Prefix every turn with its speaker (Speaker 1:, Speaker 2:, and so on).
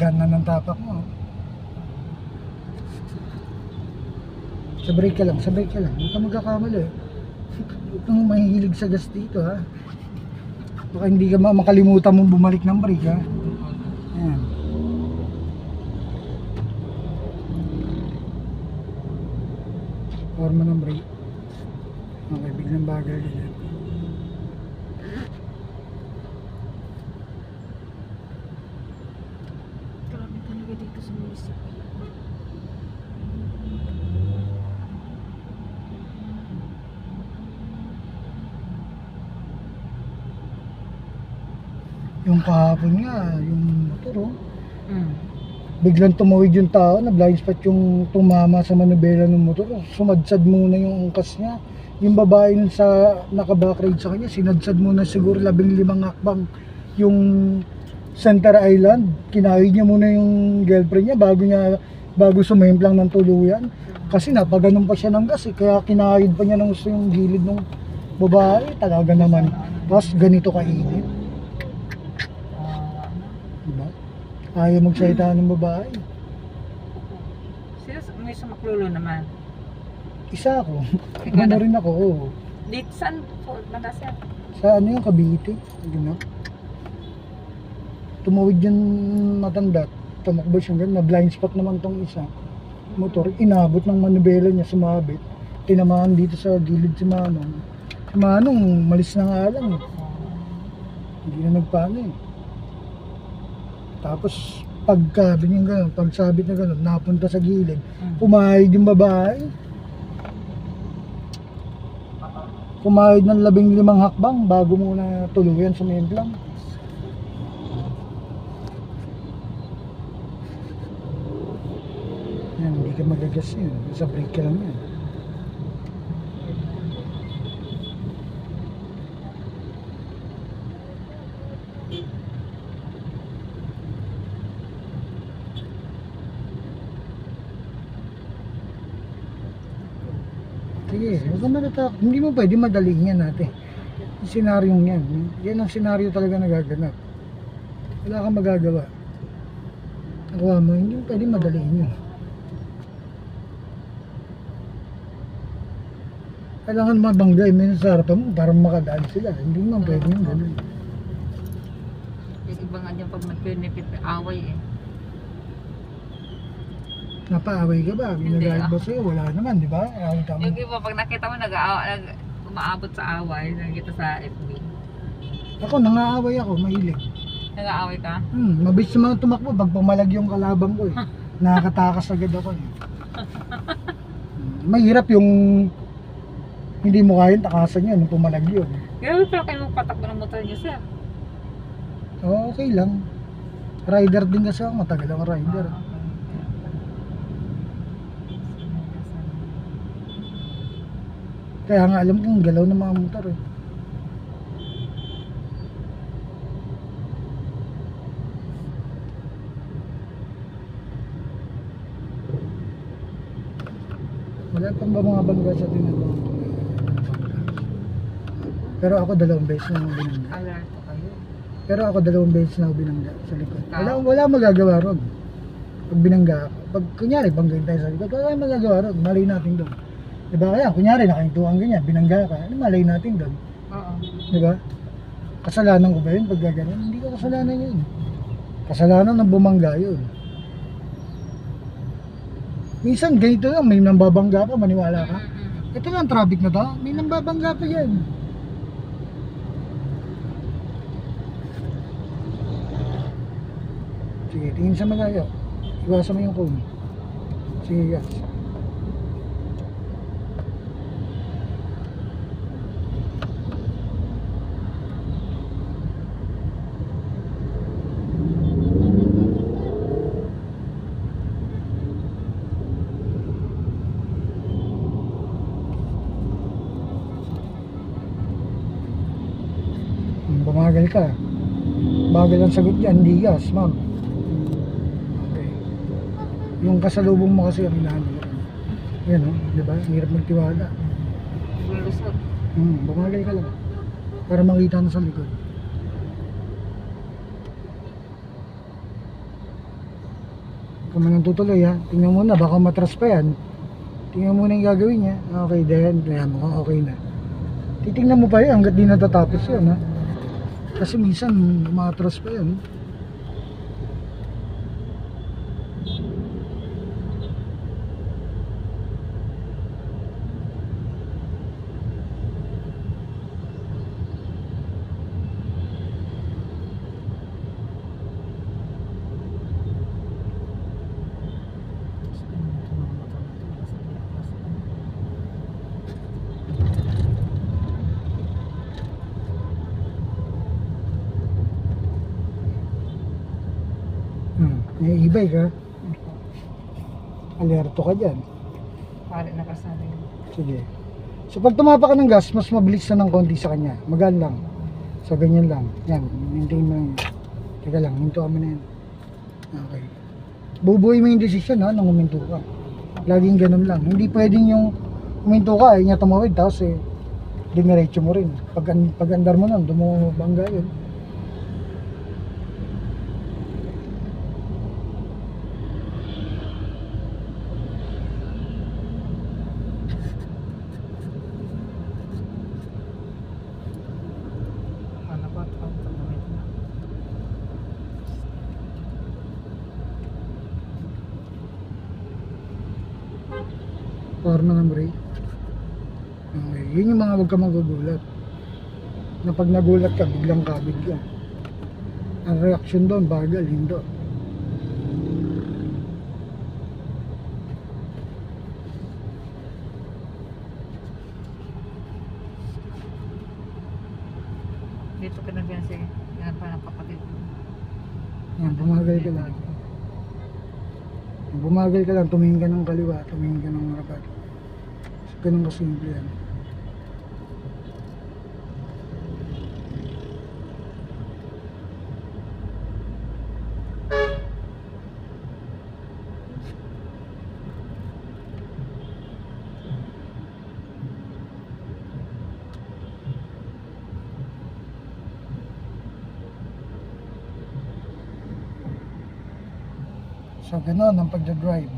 Speaker 1: gana ng tapak mo. Sa brake ka lang, sa brake ka lang. Huwag ka magkakamali. Huwag kang mahihilig sa gas dito ha. Baka hindi ka makalimutan mong bumalik ng brake ha. Ayan. Forma ng brake. Okay, biglang bagal din.
Speaker 2: Grabe talaga dito sa munisipyo.
Speaker 1: Yung kahapon nga, yung motor biglang tumawid yung tao, na blind spot yung tumama sa manubela ng motor. Sumadsad muna yung angkas niya. Yung babae nun sa naka-backride sa kanya, sinadsad muna siguro 15 hakbang yung Center Island. Kinahid niya muna yung girlfriend niya bago sumimplang ng tuluyan. Kasi napaganon pa siya ng gas kaya kinahid pa niya ng gusto yung gilid ng babae. Talaga naman. Tapos ganito kainit. Diba? Ayaw magsalita ng babae.
Speaker 2: Sino may sumaklulo naman?
Speaker 1: Isa ako.
Speaker 2: Ikaw
Speaker 1: Ano
Speaker 2: na?
Speaker 1: rin ako. Oo.
Speaker 2: Dito saan po? Madasya?
Speaker 1: Sa ano yung Cavite. Ganun. Tumawid yung matanda. Tumakbo siya ganun. Na blind spot naman tong isa. Motor. Inabot ng manubela niya. Sumabit. Tinamaan dito sa gilid si Manong. Si Manong malis na nga lang. Hindi na nagpaano eh. Tapos pagkabin yung gano'n, pagsabit na gano'n, napunta sa gilid. Kumahid yung babae. Kumahid ng 15 hakbang bago muna tuluyan sa memplang. Yan, hindi ka magagas yun. Sa brake ka lang yan. Sige, huwag kang matatakot. Hindi mo pwede madaling yan natin. Yung senaryong yan. Yan ang senaryo talaga nagaganap. Wala kang magagawa. Nakuha mo, hindi mo pwede madaliin yun. Kailangan mabanggay mo sa harapan mo para makadaan sila. Hindi mo pwede yung gano'n.
Speaker 2: Yung iba nga dyan pag mag-benefit, away eh.
Speaker 1: Napaaway ka ba?
Speaker 2: Hindi,
Speaker 1: Nag-guide ba sa'yo? Wala naman, di ba? Nakita mo.
Speaker 2: Yung iba pag nakita mo umaabot sa away, nakikita sa FB.
Speaker 1: Ako, nangaaway ako, mahilig.
Speaker 2: Nag-aaway ka?
Speaker 1: Mabilis naman tumakbo pag pumalag yung kalabang ko eh. Nakakatakas agad ako eh. Mahirap yung hindi mo kayang takasan yun, nung pumalag yun.
Speaker 2: Grabe pala kayo magpatakbo ng motor niyo, sir.
Speaker 1: Oo, okay lang. Rider din kasi ako, matagal ako rider. Kaya nga alam kong galaw ng mga motor eh. Wala pang ba mga bangga sa tinagawa ko? Pero ako 2 beses na ako binangga.
Speaker 2: Alerto kayo.
Speaker 1: Pero ako 2 beses na ako binangga sa likod. Wala magagawa ron. Pag binangga ako, pag kunyari banggain tayo sa likod, wala magagawa ron. Malay natin doon. Diba kaya, kunyari nakahintuan ganyan, binangga ka, ano malay natin doon?
Speaker 2: Oo.
Speaker 1: Diba? Kasalanan ko ba yun pag gano'n? Hindi ko kasalanan yun. Kasalanan ng bumangga yun. Minsan ganito lang, may nambabangga pa, maniwala ka. Ito lang traffic na to, may nambabangga pa yan. Sige, tingin sa malayo. Iwasan mo yung cone. Sige, yes. Bumagal ka. Bagal ang sagot dyan, hindi gas, ma'am. Okay. Yung kasalubong mo kasi ang hinahanap. Yan o, di ba? Ang hirap magtiwala.
Speaker 2: Lulusot.
Speaker 1: Bumagal ka lang. Para makita na sa likod. Kung man ang tutuloy ha, tingnan mo na, baka matras pa yan. Tingnan mo na yung gagawin niya. Okay, then, mukhang okay na. Titingnan mo pa yan hanggat di natatapos yan ha. Kasi minsan, matras pa yan. May e-bike ha. Alerto ka dyan.
Speaker 2: Pare nakasali.
Speaker 1: Sige. So pag tumapa ka ng gas, mas mabilis na ng konti sa kanya. Magaan lang. So ganyan lang. Yan, maintain mo lang. Teka lang, hinto mo na yan. Okay. Bubuhay mo yung desisyon ha, nang huminto ka. Laging ganun lang. Hindi pwedeng yung huminto ka, niya tumawid, tapos diniretso mo rin. Pag andar mo nun, dumubangga yun.
Speaker 2: Ano ba ito? Tumawid na.
Speaker 1: Power na ng brake. Okay. Yun yung mga wag ka magugulat. Na pag nagulat ka, biglang kabig ka. Ang reaction doon, bagal, hindi.
Speaker 2: Dito ka na biyan si yan pa ng kapatid mo.
Speaker 1: Yan, bumagal ka lang. Bumagal ka lang, tumingin ka ng kaliwa, tumingin ka ng harapan. So, ganun kasimple yan. So, ganun ang pagdadrive.